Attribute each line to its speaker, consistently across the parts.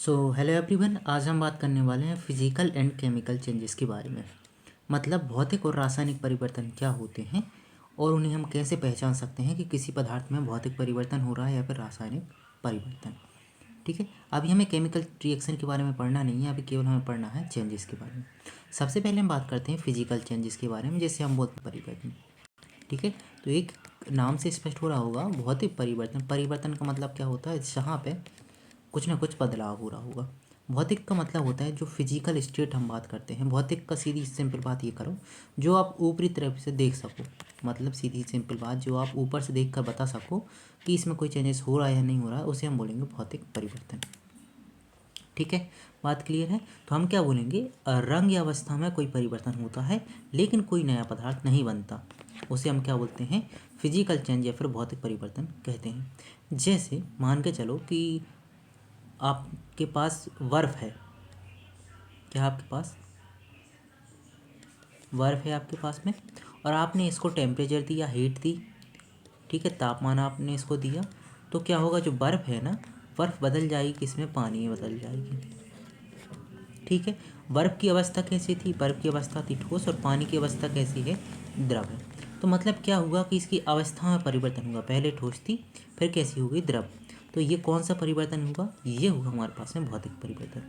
Speaker 1: Hello everyone. आज हम बात करने वाले हैं फिजिकल एंड केमिकल चेंजेस के बारे में। मतलब भौतिक और रासायनिक परिवर्तन क्या होते हैं और उन्हें हम कैसे पहचान सकते हैं कि किसी पदार्थ में भौतिक परिवर्तन हो रहा है या फिर रासायनिक परिवर्तन। ठीक है, अभी हमें केमिकल रिएक्शन के बारे में पढ़ना नहीं है, अभी केवल हमें पढ़ना है चेंजेस के बारे में। सबसे पहले हम बात करते हैं फिजिकल चेंजेस के बारे में, जैसे हम भौतिक परिवर्तन। ठीक है, तो एक नाम से स्पष्ट हो रहा होगा भौतिक परिवर्तन। परिवर्तन का मतलब क्या होता है? जहाँ पे कुछ ना कुछ बदलाव हो रहा होगा। भौतिक का मतलब होता है जो फिजिकल स्टेट हम बात करते हैं। भौतिक का सीधी सिंपल बात ये करो, जो आप ऊपरी तरफ से देख सको। मतलब सीधी सिंपल बात, जो आप ऊपर से देख कर बता सको कि इसमें कोई चेंजेस हो रहा है या नहीं हो रहा है, उसे हम बोलेंगे भौतिक परिवर्तन। ठीक है, बात क्लियर है? तो हम क्या बोलेंगे, रंग या अवस्था में कोई परिवर्तन होता है लेकिन कोई नया पदार्थ नहीं बनता, उसे हम क्या बोलते हैं? फिजिकल चेंज या फिर भौतिक परिवर्तन कहते हैं। जैसे मान के चलो कि आपके पास बर्फ़ है। क्या आपके पास बर्फ़ है आपके पास में, और आपने इसको टेम्परेचर दी या हीट दी। ठीक है, तापमान आपने इसको दिया, तो क्या होगा? जो बर्फ़ है ना, बर्फ़ बदल जाएगी, किसमें? पानी में बदल जाएगी। ठीक है, बर्फ़ की अवस्था कैसी थी? बर्फ़ की अवस्था थी ठोस, और पानी की अवस्था कैसी है? द्रव है। तो मतलब क्या हुआ कि इसकी अवस्था में परिवर्तन हुआ। पहले ठोस थी, फिर कैसी हो गई? द्रव। तो ये कौन सा परिवर्तन हुआ? ये हुआ हमारे पास में भौतिक परिवर्तन।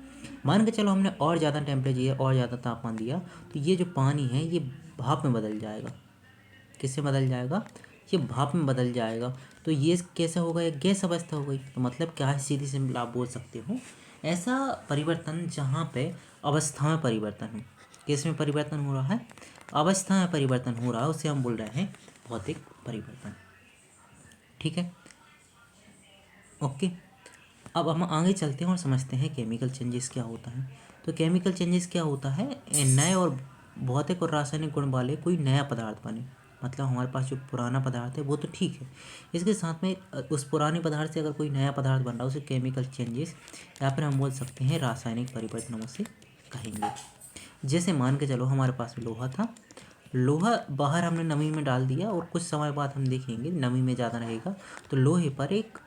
Speaker 1: मान के चलो हमने और ज़्यादा टेम्परेचर और ज़्यादा तापमान दिया, तो ये जो पानी है ये भाप में बदल जाएगा। किससे बदल जाएगा? ये भाप में बदल जाएगा। तो ये कैसा होगा? एक गैस अवस्था हो गई। तो मतलब क्या है, सीधी सिंपल आप बोल सकते हो, ऐसा परिवर्तन जहाँ पे अवस्था में परिवर्तन हो। किस में परिवर्तन हो रहा है? अवस्था में परिवर्तन हो रहा है, उसे हम बोल रहे हैं भौतिक परिवर्तन। ठीक है, ओके। अब हम आगे चलते हैं और समझते हैं केमिकल चेंजेस क्या होता है। तो केमिकल चेंजेस क्या होता है? नए और भौतिक और रासायनिक गुण वाले कोई नया पदार्थ बने। मतलब हमारे पास जो पुराना पदार्थ है वो तो ठीक है, इसके साथ में उस पुराने पदार्थ से अगर कोई नया पदार्थ बन रहा है उसे केमिकल चेंजेस या फिर हम बोल सकते हैं रासायनिक परिवर्तन उसे कहेंगे। जैसे मान के चलो हमारे पास लोहा था, लोहा बाहर हमने नमी में डाल दिया, और कुछ समय बाद हम देखेंगे नमी में ज़्यादा रहेगा तो लोहे पर एक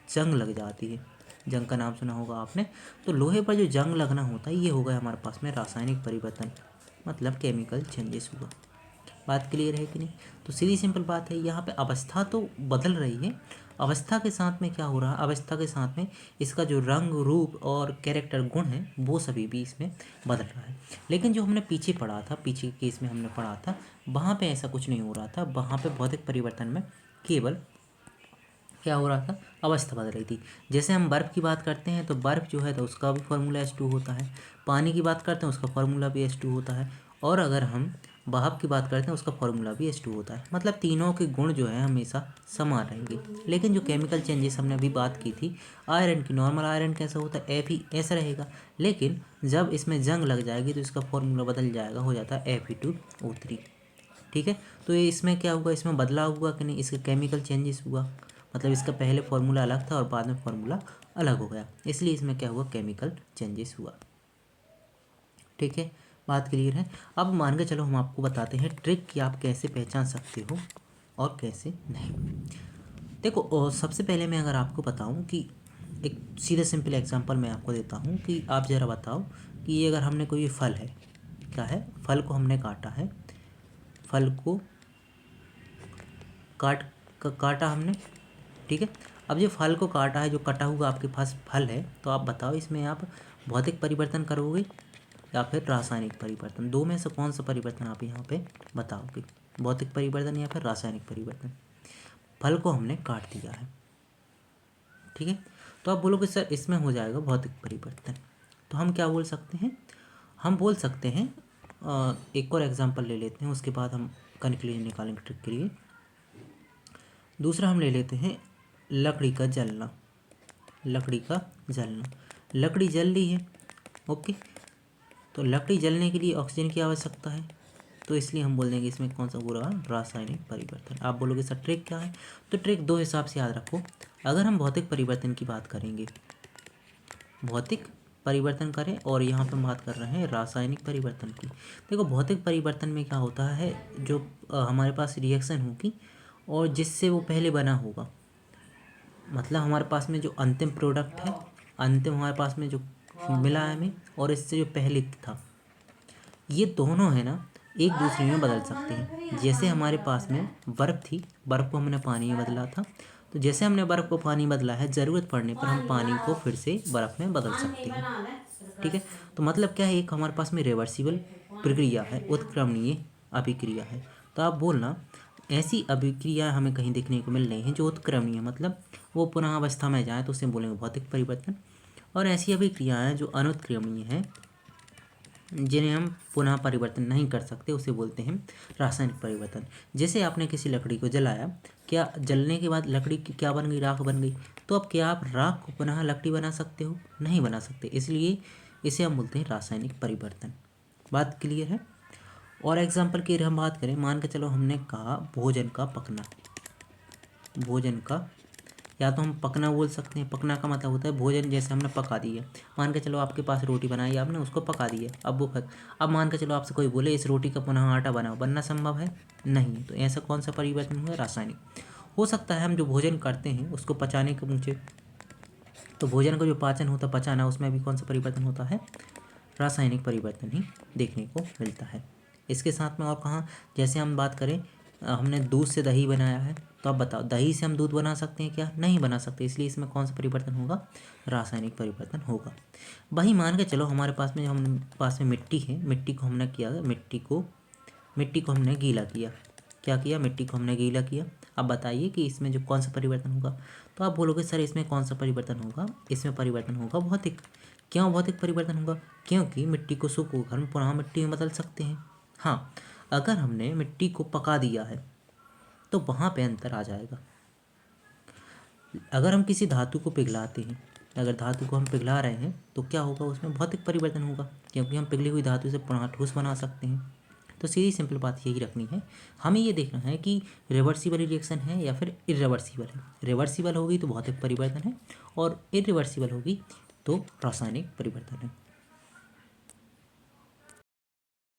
Speaker 1: जंग लग जाती है। जंग का नाम सुना होगा आपने। तो लोहे पर जो जंग लगना होता है ये हो गया हमारे पास में रासायनिक परिवर्तन, मतलब केमिकल चेंजेस हुआ। बात क्लियर है कि नहीं? तो सीधी सिंपल बात है, यहाँ पे अवस्था तो बदल रही है। अवस्था के साथ में क्या हो रहा है? अवस्था के साथ में इसका जो रंग रूप और कैरेक्टर गुण है वो सभी भी इसमें बदल रहा है। लेकिन जो हमने पीछे पढ़ा था, पीछे के केस में हमने पढ़ा था, वहाँ पे ऐसा कुछ नहीं हो रहा था। वहाँ पे भौतिक परिवर्तन में केवल क्या हो रहा था? अवस्था बदल रही थी। जैसे हम बर्फ़ की बात करते हैं तो बर्फ़ जो है तो उसका भी फार्मूला H2 होता है। पानी की बात करते हैं उसका फार्मूला भी H2 होता है। और अगर हम भाप की बात करते हैं उसका फार्मूला भी H2 होता है। मतलब तीनों के गुण जो है हमेशा समान रहेंगे। लेकिन जो केमिकल चेंजेस हमने अभी बात की थी, आयरन की, नॉर्मल आयरन कैसा होता है? Fe ऐसा रहेगा। लेकिन जब इसमें जंग लग जाएगी तो इसका फार्मूला बदल जाएगा, हो जाता है Fe2O3। ठीक है, तो ये इसमें क्या हुआ? इसमें बदलाव हुआ कि नहीं? इसका केमिकल चेंजेस हुआ। मतलब इसका पहले फार्मूला अलग था और बाद में फार्मूला अलग हो गया, इसलिए इसमें क्या हुआ? केमिकल चेंजेस हुआ। ठीक है, बात क्लियर है? अब मान के चलो हम आपको बताते हैं ट्रिक कि आप कैसे पहचान सकते हो और कैसे नहीं। देखो, सबसे पहले मैं अगर आपको बताऊं कि एक सीधा सिंपल एग्जांपल मैं आपको देता हूं कि आप ज़रा बताओ कि ये अगर हमने कोई फल है, क्या है? फल को हमने काटा है, फल को काटा हमने। ठीक है, अब जो फल को काटा है, जो कटा हुआ आपके पास फल है, तो आप बताओ इसमें आप भौतिक परिवर्तन करोगे या फिर रासायनिक परिवर्तन? दो में से कौन सा परिवर्तन आप यहाँ पे बताओगे? भौतिक परिवर्तन या फिर रासायनिक परिवर्तन? फल को हमने काट दिया है, ठीक है, तो आप बोलोगे सर इसमें हो जाएगा भौतिक परिवर्तन। तो हम क्या बोल सकते हैं? हम बोल सकते हैं, एक और एग्जांपल ले लेते हैं, उसके बाद हम कंक्लूजन निकालेंगे ट्रिक के लिए। दूसरा हम ले लेते हैं लकड़ी का जलना। लकड़ी का जलना, लकड़ी जल रही है, ओके, तो लकड़ी जलने के लिए ऑक्सीजन की आवश्यकता है, तो इसलिए हम बोल देंगे इसमें कौन सा हो रहा है? रासायनिक परिवर्तन। आप बोलोगे सर ट्रिक क्या है? तो ट्रिक दो हिसाब से याद रखो। अगर हम भौतिक परिवर्तन की बात करेंगे, भौतिक परिवर्तन करें, और यहाँ पे हम बात कर रहे हैं रासायनिक परिवर्तन की। देखो, भौतिक परिवर्तन में क्या होता है, जो हमारे पास रिएक्शन होगी और जिससे वो पहले बना होगा, मतलब हमारे पास में जो अंतिम प्रोडक्ट है, अंतिम हमारे पास में जो मिला है हमें, और इससे जो पहले था, ये दोनों है ना एक दूसरे में बदल सकते हैं। जैसे हमारे पास में बर्फ़ थी, बर्फ़ को हमने पानी में बदला था, तो जैसे हमने बर्फ़ को पानी बदला है, ज़रूरत पड़ने पर हम पानी को फिर से बर्फ़ में बदल सकते हैं। ठीक है, तो मतलब क्या है, एक हमारे पास में रिवर्सिबल प्रक्रिया है, उत्क्रमणीय अभिक्रिया है। तो आप बोलना ऐसी अभिक्रिया हमें कहीं देखने को मिल रही हैं जो उत्क्रमणीय, मतलब वो पुनः अवस्था में जाए तो उसे बोलेंगे भौतिक परिवर्तन, और ऐसी अभिक्रियाएं जो अनुत्क्रमणीय हैं, जिन्हें हम पुनः परिवर्तन नहीं कर सकते, उसे बोलते हैं रासायनिक परिवर्तन। जैसे आपने किसी लकड़ी को जलाया, क्या जलने के बाद लकड़ी की क्या बन गई, राख बन गई, तो अब क्या आप राख को पुनः लकड़ी बना सकते हो? नहीं बना सकते, इसलिए इसे हम बोलते हैं रासायनिक परिवर्तन। बात क्लियर है? और एग्जाम्पल की हम बात करें, मान के चलो हमने कहा भोजन का पकना, भोजन का, या तो हम पकना बोल सकते हैं, पकना का मतलब होता है भोजन जैसे हमने पका दिया। मान के चलो आपके पास रोटी बनाई आपने, उसको पका दिया, अब वो अब मान के चलो आपसे कोई बोले इस रोटी का पुनः आटा बनाओ, बनना संभव है? नहीं। तो ऐसा कौन सा परिवर्तन हुआ? रासायनिक। हो सकता है हम जो भोजन करते हैं उसको पचाने के मुझे, तो भोजन का जो पाचन होता है, पचाना, उसमें भी कौन सा परिवर्तन होता है? रासायनिक परिवर्तन ही देखने को मिलता है। इसके साथ में और कहाँ, जैसे हम बात करें, हमने दूध से दही बनाया है, तो अब बताओ दही से हम दूध बना सकते हैं क्या? नहीं बना सकते, इसलिए इसमें कौन सा परिवर्तन होगा? रासायनिक परिवर्तन होगा। वही मान के चलो हमारे पास में, हम पास में मिट्टी है, मिट्टी को हमने किया, मिट्टी को हमने गीला किया। क्या किया? मिट्टी को हमने गीला किया। अब बताइए कि इसमें जो कौन सा परिवर्तन होगा? तो आप बोलोगे सर इसमें कौन सा परिवर्तन होगा? इसमें परिवर्तन होगा भौतिक। क्यों भौतिक परिवर्तन होगा? क्योंकि मिट्टी को सुखाकर हम पुनः मिट्टी में बदल सकते हैं। हाँ, अगर हमने मिट्टी को पका दिया है तो वहाँ पे अंतर आ जाएगा। अगर हम किसी धातु को पिघलाते हैं, अगर धातु को हम पिघला रहे हैं तो क्या होगा? उसमें भौतिक परिवर्तन होगा, क्योंकि हम पिघली हुई धातु से पुनः ठोस बना सकते हैं। तो सीधी सिंपल बात यही रखनी है, हमें ये देखना है कि रिवर्सिबल रिएक्शन है या फिर इरिवर्सिबल है। रिवर्सिबल होगी तो भौतिक परिवर्तन है, और इरिवर्सिबल होगी तो रासायनिक परिवर्तन है।